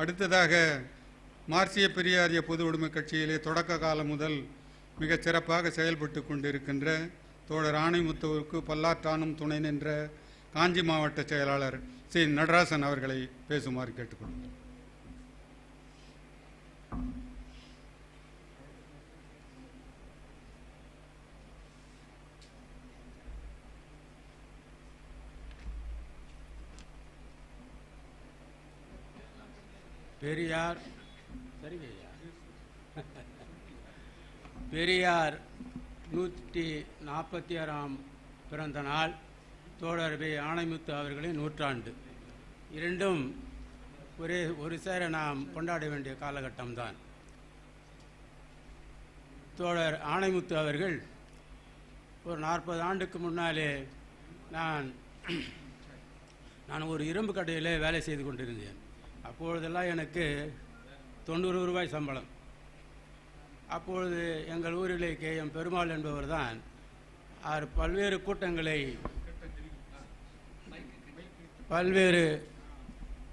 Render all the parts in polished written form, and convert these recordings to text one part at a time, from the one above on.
அடுத்ததாக மார்க்சிய பெரியாரிய பொது உடைமை கட்சியிலே தொடக்க காலம் முதல் மிகச் சிறப்பாக செயல்பட்டு கொண்டிருக்கின்ற தோழர் ஆணைமுத்துவுக்கு பல்லாற்றானும் துணை நின்ற காஞ்சி மாவட்ட செயலாளர் சி நடராசன் அவர்களை பேசுமாறு கேட்டுக்கொள்கிறேன். பெரியார் 146ஆம் பிறந்த நாள், தோழர் வே. ஆணைமுத்து அவர்களின் நூற்றாண்டு. இரண்டும் ஒரு சேர நாம் கொண்டாட வேண்டிய காலகட்டம்தான். தோழர் ஆணைமுத்து அவர்கள் ஒரு 40 ஆண்டுக்கு முன்னாலே நான் ஒரு இரும்பு கடையில் வேலை செய்து கொண்டிருந்தேன். அப்பொழுதெல்லாம் எனக்கு 90 ரூபாய் சம்பளம். அப்பொழுது எங்கள் ஊரிலே KM பெருமாள் என்பவர் தான் பல்வேறு கூட்டங்களை, பல்வேறு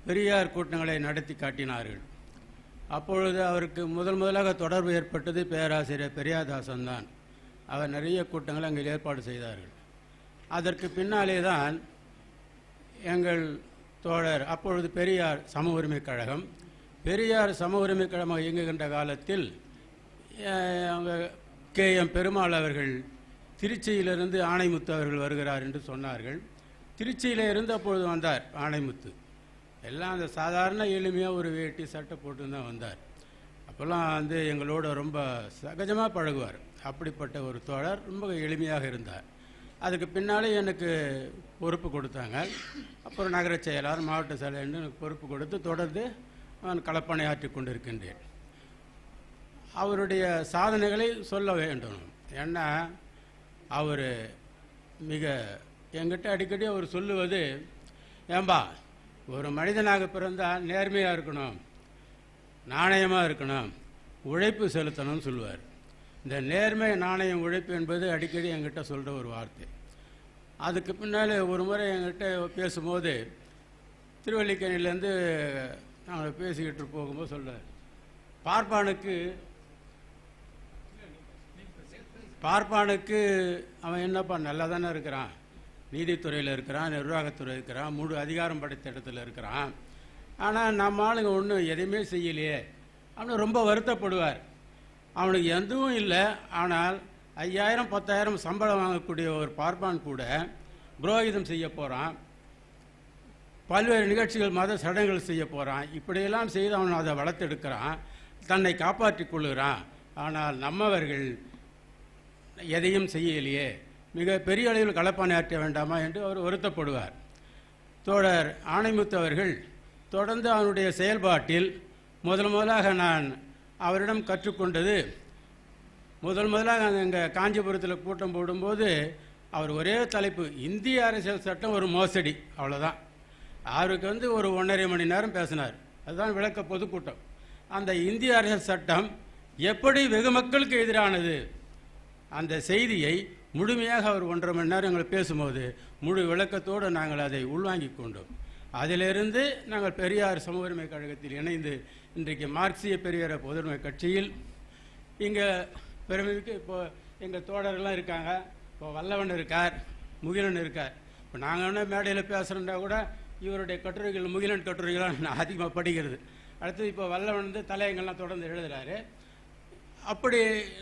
பெரியார் கூட்டங்களை நடத்தி காட்டினார்கள். அப்பொழுது அவருக்கு முதலாக தொடர்பு ஏற்பட்டது பேராசிரியர் பெரியாதாசன் தான். அவர் நிறைய கூட்டங்களை அங்கே ஏற்பாடு செய்தார்கள். அதற்கு பின்னாலே தான் எங்கள் தோழர், அப்பொழுது பெரியார் சம உரிமை கழகம், பெரியார் சம உரிமை கழகம் இயங்குகின்ற காலத்தில் KM பெருமாள் அவர்கள் திருச்சியிலிருந்து ஆணைமுத்து அவர்கள் வருகிறார் என்று சொன்னார்கள். திருச்சியில் இருந்து அப்பொழுது வந்தார் ஆணைமுத்து. எல்லாம் அந்த சாதாரண எளிமையாக ஒரு வேட்டி சட்டை போட்டு தான் வந்தார். அப்போல்லாம் எங்களோட ரொம்ப சகஜமாக பழகுவார். அப்படிப்பட்ட ஒரு தோழர், ரொம்ப எளிமையாக இருந்தார். அதுக்கு பின்னாலே எனக்கு பொறுப்பு கொடுத்தாங்க. அப்புறம் நகர செயலாளர், மாவட்ட செயலாளர் எனக்கு பொறுப்பு கொடுத்து தொடர்ந்து நான் களப்பணியாற்றி கொண்டிருக்கின்றேன். அவருடைய சாதனைகளை சொல்ல வேண்டும். ஏன்னா அவர் என்கிட்ட அடிக்கடி அவர் சொல்லுவது, ஏம்பா ஒரு மனிதனாக பிறந்தால் நேர்மையாக இருக்கணும், நாணயமாக இருக்கணும், உழைப்பு செலுத்தணும்னு சொல்லுவார். இந்த நேர்மை, நாணயம், உழைப்பு என்பது அடிக்கடி என்கிட்ட சொல்கிற ஒரு வார்த்தை. அதுக்கு பின்னால் ஒரு முறை என்கிட்ட பேசும்போது திருவல்லிக்கேணிலேருந்து நாங்கள் பேசிக்கிட்டு போகும்போது சொல்கிறார், பார்ப்பானுக்கு அவன் என்னப்பா நல்லா தானே இருக்கிறான், நீதித்துறையில் இருக்கிறான், நிர்வாகத்துறை இருக்கிறான், முழு அதிகாரம் படைத்த இடத்துல இருக்கிறான், ஆனால் நம்ம ஆளுங்க ஒன்றும் எதையுமே செய்யலையே அப்படின்னு ரொம்ப வருத்தப்படுவார். அவனுக்கு எதுவும் இல்லை, ஆனால் 5000 10,000 சம்பளம் வாங்கக்கூடிய ஒரு பார்ப்பான் கூட புரோகிதம் செய்ய போகிறான், பல்வேறு நிகழ்ச்சிகள், மத சடங்குகள் செய்ய போகிறான். இப்படியெல்லாம் செய்து அவன் அதை வளர்த்தெடுக்கிறான், தன்னை காப்பாற்றி கொள்ளுகிறான். ஆனால் நம்மவர்கள் எதையும் செய்யலையே, மிக பெரிய அளவில் களப்பணியாற்ற வேண்டாமா என்று அவர் வருத்தப்படுவார். தோழர் ஆணைமுத்து அவர்கள் தொடர்ந்து அவனுடைய செயல்பாட்டில் முதலாக நான் அவரிடம் கற்றுக்கொண்டது, முதலாக எங்கள் காஞ்சிபுரத்தில் கூட்டம் போடும்போது அவர் ஒரே தலைப்பு, இந்திய அரசியல் சட்டம் ஒரு மோசடி, அவ்வளோதான். அவருக்கு ஒரு 1.5 மணி நேரம் பேசினார். அதுதான் விளக்க பொதுக்கூட்டம். அந்த இந்திய அரசியல் சட்டம் எப்படி வெகு மக்களுக்கு எதிரானது, அந்த செய்தியை முழுமையாக அவர் 1.5 மணி நேரம் எங்களை பேசும்போது முழு விளக்கத்தோடு நாங்கள் அதை உள்வாங்கிக் கொண்டோம். அதிலிருந்து நாங்கள் பெரியார் சம உரிமை கழகத்தில் இணைந்து இன்றைக்கு மார்க்சிய பெரியார் பொது உரிமை கட்சியில் இங்கே பெருமைக்கு இப்போ எங்கள் தோழர்கள்லாம் இருக்காங்க. இப்போ வல்லவன் இருக்கார், முகிலன் இருக்கார். இப்போ நாங்கள் என்ன மேடையில் பேசுகிறோன்னா கூட இவருடைய கட்டுரைகள், முகிலன் கட்டுரைகள்லாம் நான் அதிகமாக படிக்கிறது. அடுத்தது இப்போ வல்லவன் தலையங்கள்லாம் தொடர்ந்து எழுதுகிறாரு. அப்படி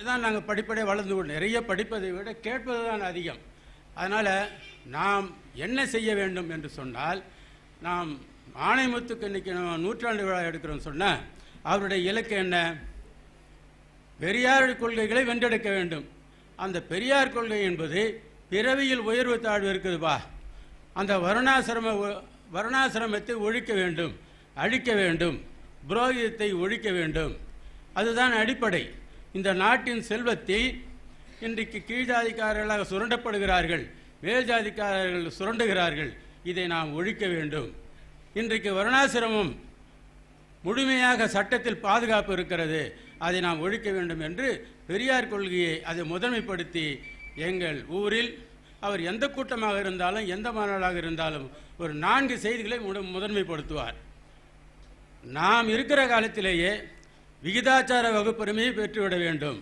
தான் நாங்கள் படிப்படியாக வளர்ந்து கொண்டு, நிறைய படிப்பதை விட கேட்பது தான் அதிகம். அதனால் நாம் என்ன செய்ய வேண்டும் என்று சொன்னால், நாம் ஆணைமுத்துக்கு இன்றைக்கி நம்ம 100ஆண்டு விழா எடுக்கிறோம்னு சொன்னால் அவருடைய இலக்கு என்ன? பெரியார் கொள்கைகளை வென்றெடுக்க வேண்டும். அந்த பெரியார் கொள்கை என்பது பிறவியில் உயர்வு தாழ்வு இருக்குதுப்பா, அந்த வர்ணாசிரமத்தை ஒழிக்க வேண்டும், அழிக்க வேண்டும், புரோகிதத்தை ஒழிக்க வேண்டும். அதுதான் அடிப்படை. இந்த நாட்டின் செல்வத்தை இன்றைக்கு கீழ்ஜாதிக்காரர்களாக சுரண்டப்படுகிறார்கள், மேல் ஜாதிக்காரர்கள் சுரண்டுகிறார்கள். இதை நாம் ஒழிக்க வேண்டும். இன்றைக்கு வர்ணாசிரமம் முழுமையாக சட்டத்தில் பாதுகாப்பு இருக்கிறது, அதை நாம் ஒழிக்க வேண்டும் என்று பெரியார் கொள்கையை அதை முதன்மைப்படுத்தி எங்கள் ஊரில் அவர் எந்த கூட்டமாக இருந்தாலும், எந்த மாநாடாக இருந்தாலும் ஒரு 4 செய்திகளை முதன்மைப்படுத்துவார். நாம் இருக்கிற காலத்திலேயே விகிதாச்சார வகுப்புரிமையை பெற்றுவிட வேண்டும்.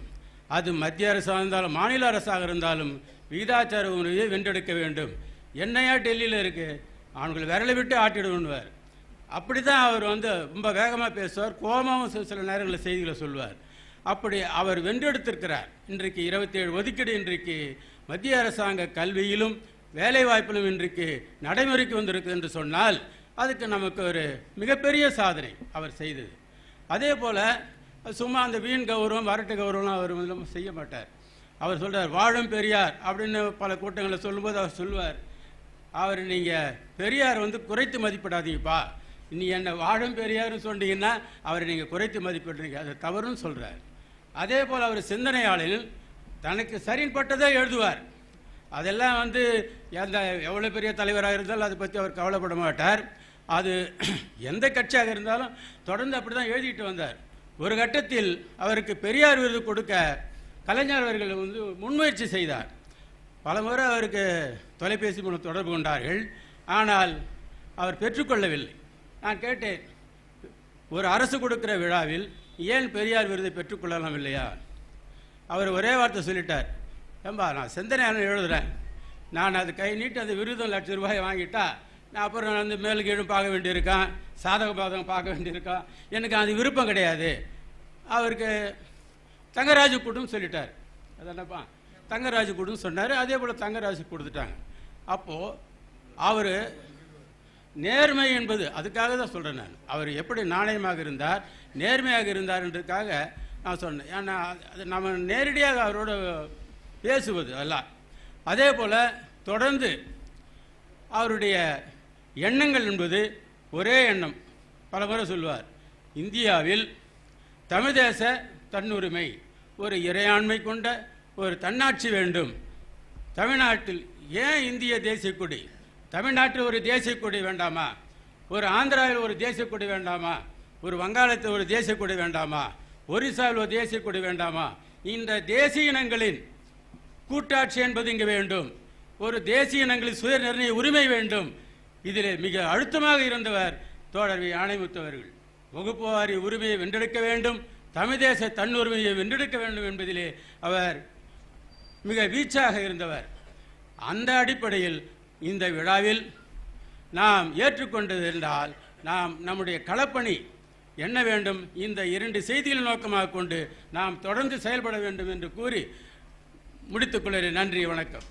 அது மத்திய அரசாக இருந்தாலும் மாநில அரசாக இருந்தாலும் விகிதாச்சார உரிமையை வென்றெடுக்க வேண்டும். என்னையா டெல்லியில் இருக்கு, அவனுக்கு விரலை விட்டு ஆட்டிடுவார். அப்படி தான் அவர் ரொம்ப வேகமாக பேசுவார், கோபமாகவும் சில நேரங்களில் செய்திகளை சொல்வார். அப்படி அவர் வென்றெடுத்திருக்கிறார். இன்றைக்கு 27 ஒதுக்கீடு இன்றைக்கு மத்திய அரசாங்க கல்வியிலும் வேலைவாய்ப்பிலும் இன்றைக்கு நடைமுறைக்கு வந்திருக்கு என்று சொன்னால் அதுக்கு நமக்கு ஒரு மிகப்பெரிய சாதனை அவர் செய்தது. அதே போல் சும்மா அந்த வீண் கௌரவம் வரட்டு கௌரவம் அவர் செய்ய மாட்டார். அவர் சொல்கிறார் வாழும் பெரியார் அப்படின்னு பல கூட்டங்களில் சொல்லும்போது அவர் சொல்லுவார், அவர் நீங்கள் பெரியார் குறைத்து மதிப்பிடாதீங்கப்பா, நீ என்ன வாழும் பெரியார்னு சொன்னீங்கன்னா அவரை நீங்கள் குறைத்து மதிப்பிடுறீங்க, அது தவறுன்னு சொல்கிறார். அதே போல் அவர் சிந்தனையாளர்கள் தனக்கு சரின்பட்டதை எழுதுவார். அதெல்லாம் எவ்வளோ பெரிய தலைவராக இருந்தாலும் அதை பற்றி அவர் கவலைப்பட மாட்டார். அது எந்த கட்சியாக இருந்தாலும் தொடர்ந்து அப்படி தான் எழுதிட்டு வந்தார். ஒரு கட்டத்தில் அவருக்கு பெரியார் விருது கொடுக்க கலைஞர் அவர்கள் முன்முயற்சி செய்தார். பல முறை அவருக்கு தொலைபேசி மூலம் தொடர்பு கொண்டார்கள். ஆனால் அவர் பெற்றுக்கொள்ளவில்லை. நான் கேட்டேன், ஒரு அரசு கொடுக்கிற விழாவில் ஏன் பெரியார் விருதை பெற்றுக்கொள்ளலாம் இல்லையா? அவர் ஒரே வார்த்தை சொல்லிட்டார், ஏம்பா நான் சிந்தனையாளர் எழுதுகிறேன், நான் அது கை நீட்டு அந்த விருது ₹1,00,000 வாங்கிட்டா நான் அப்புறம் மேலும் கீழும் பார்க்க வேண்டியிருக்கான், சாதக பாதகம் பார்க்க வேண்டியிருக்கான், எனக்கு அது விருப்பம் கிடையாது. அவருக்கு தங்கராஜு கூட்டம் சொல்லிட்டார். அதென்னப்பா தங்கராஜு கூட்டம் சொன்னார். அதே போல் தங்கராஜு கொடுத்துட்டாங்க. அப்போது அவர் நேர்மை என்பது அதுக்காக தான் சொல்கிறேன். நான் அவர் எப்படி நாணயமாக இருந்தார், நேர்மையாக இருந்தார் என்றதுக்காக நான் சொன்னேன். ஏன்னா அது நம்ம நேரடியாக அவரோட பேசுவது அல்ல. அதே போல் தொடர்ந்து அவருடைய எண்ணங்கள் என்பது ஒரே எண்ணம். பல முறை சொல்வார், இந்தியாவில் தமிழ் தேச தன்னுரிமை, ஒரு இறையாண்மை கொண்ட ஒரு தன்னாட்சி வேண்டும். தமிழ்நாட்டில் ஏன் இந்திய தேசிய கொடி, தமிழ்நாட்டில் ஒரு தேசிய கொடி வேண்டாமா, ஒரு ஆந்திராவில் ஒரு தேசிய கொடி வேண்டாமா, ஒரு வங்காளத்தில் ஒரு தேசிய கொடி வேண்டாமா, ஒரிசாவில் ஒரு தேசிய கொடி வேண்டாமா? இந்த தேசிய இனங்களின் கூட்டாட்சி என்பது இங்கு வேண்டும். ஒரு தேசிய இனங்களின் சுய நிர்ணய உரிமை வேண்டும். இதில் மிக அழுத்தமாக இருந்தவர் தோழர் வி. ஆணைமுத்து அவர்கள். வகுப்புவாரி உரிமையை வென்றெடுக்க வேண்டும், தமிழ் தேச தன்னுரிமையை வென்றெடுக்க வேண்டும் என்பதிலே அவர் மிக வீச்சாக இருந்தவர். அந்த அடிப்படையில் இந்த விழாவில் நாம் ஏற்றுக்கொண்டது என்றால் நாம் நம்முடைய களப்பணி என்ன வேண்டும், இந்த 2 செய்திகளை நோக்கமாக கொண்டு நாம் தொடர்ந்து செயல்பட வேண்டும் என்று கூறி முடித்துக்கொள்கிறேன். நன்றி, வணக்கம்.